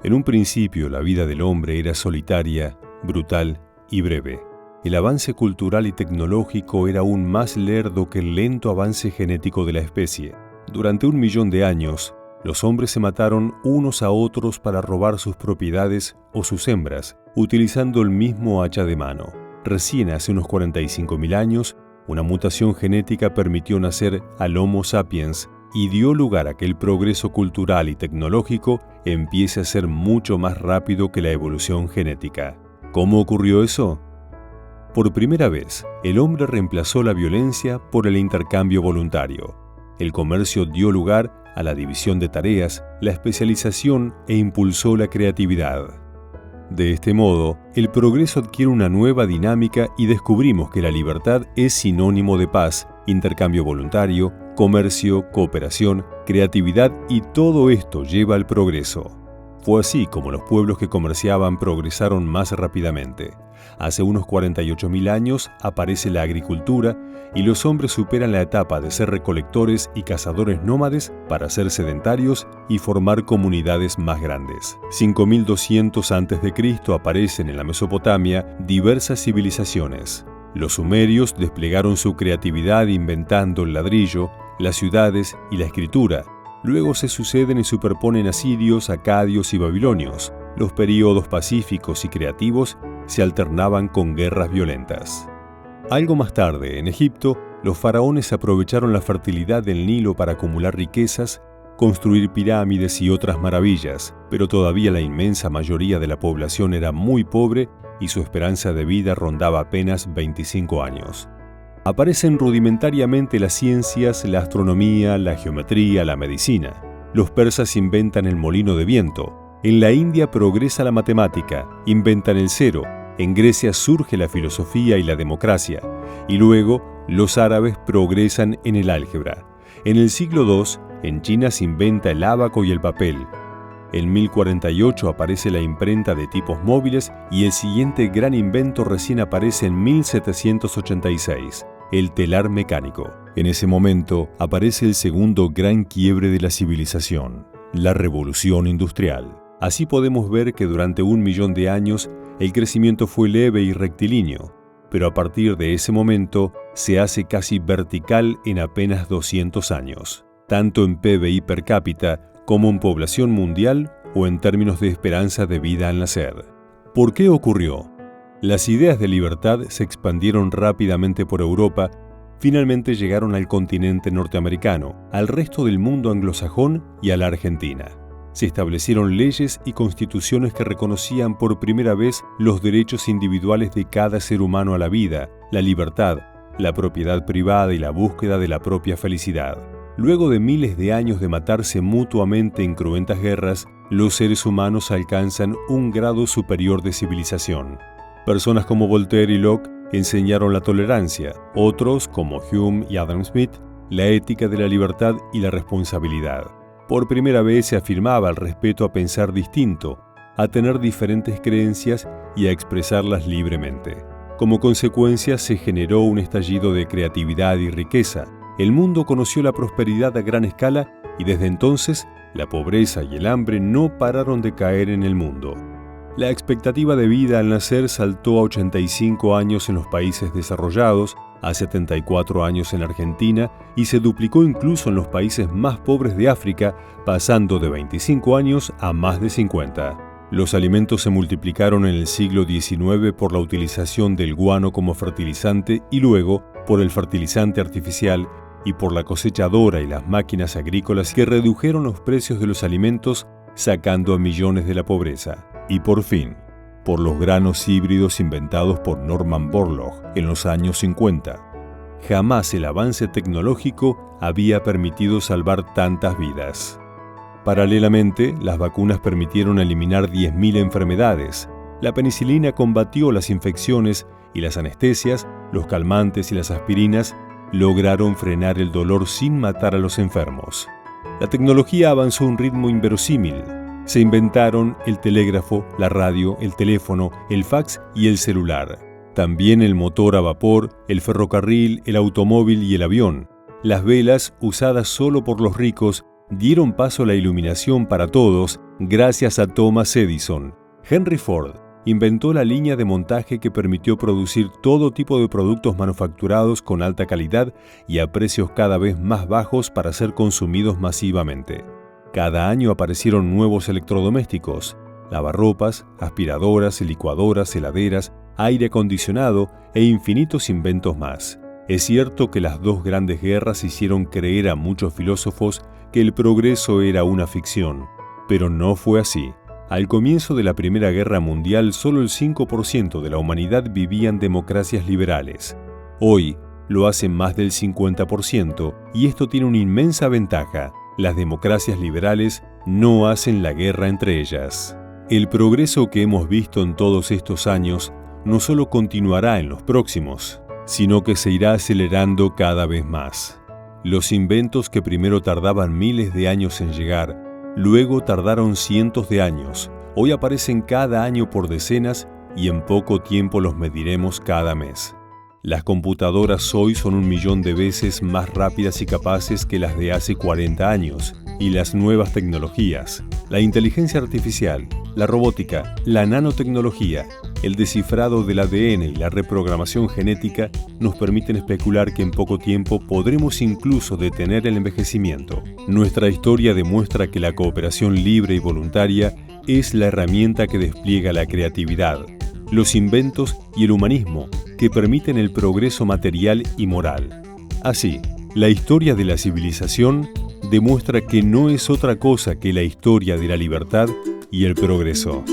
En un principio, la vida del hombre era solitaria, brutal y breve. El avance cultural y tecnológico era aún más lerdo que el lento avance genético de la especie. Durante 1 millón de años, los hombres se mataron unos a otros para robar sus propiedades o sus hembras, utilizando el mismo hacha de mano. Recién hace unos 45.000 años, una mutación genética permitió nacer al Homo sapiens y dio lugar a que el progreso cultural y tecnológico empiece a ser mucho más rápido que la evolución genética. ¿Cómo ocurrió eso? Por primera vez, el hombre reemplazó la violencia por el intercambio voluntario. El comercio dio lugar a la división de tareas, la especialización e impulsó la creatividad. De este modo, el progreso adquiere una nueva dinámica y descubrimos que la libertad es sinónimo de paz, intercambio voluntario, comercio, cooperación, creatividad y todo esto lleva al progreso. Fue así como los pueblos que comerciaban progresaron más rápidamente. Hace unos 48.000 años aparece la agricultura y los hombres superan la etapa de ser recolectores y cazadores nómades para ser sedentarios y formar comunidades más grandes. 5200 a.C. aparecen en la Mesopotamia diversas civilizaciones. Los sumerios desplegaron su creatividad inventando el ladrillo, las ciudades y la escritura. Luego se suceden y superponen asirios, acadios y babilonios. Los períodos pacíficos y creativos se alternaban con guerras violentas. Algo más tarde, en Egipto, los faraones aprovecharon la fertilidad del Nilo para acumular riquezas, construir pirámides y otras maravillas, pero todavía la inmensa mayoría de la población era muy pobre y su esperanza de vida rondaba apenas 25 años. Aparecen rudimentariamente las ciencias, la astronomía, la geometría, la medicina. Los persas inventan el molino de viento. En la India progresa la matemática, inventan el cero. En Grecia surge la filosofía y la democracia. Y luego, los árabes progresan en el álgebra. En el siglo II, en China se inventa el ábaco y el papel. En 1048 aparece la imprenta de tipos móviles y el siguiente gran invento recién aparece en 1786, el telar mecánico. En ese momento aparece el segundo gran quiebre de la civilización, la revolución industrial. Así podemos ver que durante 1 millón de años el crecimiento fue leve y rectilíneo, pero a partir de ese momento se hace casi vertical en apenas 200 años, tanto en PBI per cápita como en población mundial o en términos de esperanza de vida al nacer. ¿Por qué ocurrió? Las ideas de libertad se expandieron rápidamente por Europa, finalmente llegaron al continente norteamericano, al resto del mundo anglosajón y a la Argentina. Se establecieron leyes y constituciones que reconocían por primera vez los derechos individuales de cada ser humano a la vida, la libertad, la propiedad privada y la búsqueda de la propia felicidad. Luego de miles de años de matarse mutuamente en cruentas guerras, los seres humanos alcanzan un grado superior de civilización. Personas como Voltaire y Locke enseñaron la tolerancia, otros, como Hume y Adam Smith, la ética de la libertad y la responsabilidad. Por primera vez se afirmaba el respeto a pensar distinto, a tener diferentes creencias y a expresarlas libremente. Como consecuencia se generó un estallido de creatividad y riqueza. El mundo conoció la prosperidad a gran escala y desde entonces la pobreza y el hambre no pararon de caer en el mundo. La expectativa de vida al nacer saltó a 85 años en los países desarrollados, a 74 años en Argentina y se duplicó incluso en los países más pobres de África, pasando de 25 años a más de 50. Los alimentos se multiplicaron en el siglo XIX por la utilización del guano como fertilizante y luego por el fertilizante artificial y por la cosechadora y las máquinas agrícolas que redujeron los precios de los alimentos, sacando a millones de la pobreza. Y por fin, por los granos híbridos inventados por Norman Borlaug en los años 50. Jamás el avance tecnológico había permitido salvar tantas vidas. Paralelamente, las vacunas permitieron eliminar 10.000 enfermedades. La penicilina combatió las infecciones y las anestesias, los calmantes y las aspirinas lograron frenar el dolor sin matar a los enfermos. La tecnología avanzó a un ritmo inverosímil. Se inventaron el telégrafo, la radio, el teléfono, el fax y el celular. También el motor a vapor, el ferrocarril, el automóvil y el avión. Las velas, usadas solo por los ricos, dieron paso a la iluminación para todos gracias a Thomas Edison. Henry Ford inventó la línea de montaje que permitió producir todo tipo de productos manufacturados con alta calidad y a precios cada vez más bajos para ser consumidos masivamente. Cada año aparecieron nuevos electrodomésticos, lavarropas, aspiradoras, licuadoras, heladeras, aire acondicionado e infinitos inventos más. Es cierto que las dos grandes guerras hicieron creer a muchos filósofos que el progreso era una ficción, pero no fue así. Al comienzo de la Primera Guerra Mundial, solo el 5% de la humanidad vivía en democracias liberales. Hoy lo hacen más del 50% y esto tiene una inmensa ventaja. Las democracias liberales no hacen la guerra entre ellas. El progreso que hemos visto en todos estos años no solo continuará en los próximos, sino que se irá acelerando cada vez más. Los inventos que primero tardaban miles de años en llegar, luego tardaron cientos de años, hoy aparecen cada año por decenas y en poco tiempo los mediremos cada mes. Las computadoras hoy son 1 millón de veces más rápidas y capaces que las de hace 40 años, y las nuevas tecnologías, la inteligencia artificial, la robótica, la nanotecnología, el descifrado del ADN y la reprogramación genética nos permiten especular que en poco tiempo podremos incluso detener el envejecimiento. Nuestra historia demuestra que la cooperación libre y voluntaria es la herramienta que despliega la creatividad, los inventos y el humanismo que permiten el progreso material y moral. Así, la historia de la civilización demuestra que no es otra cosa que la historia de la libertad y el progreso.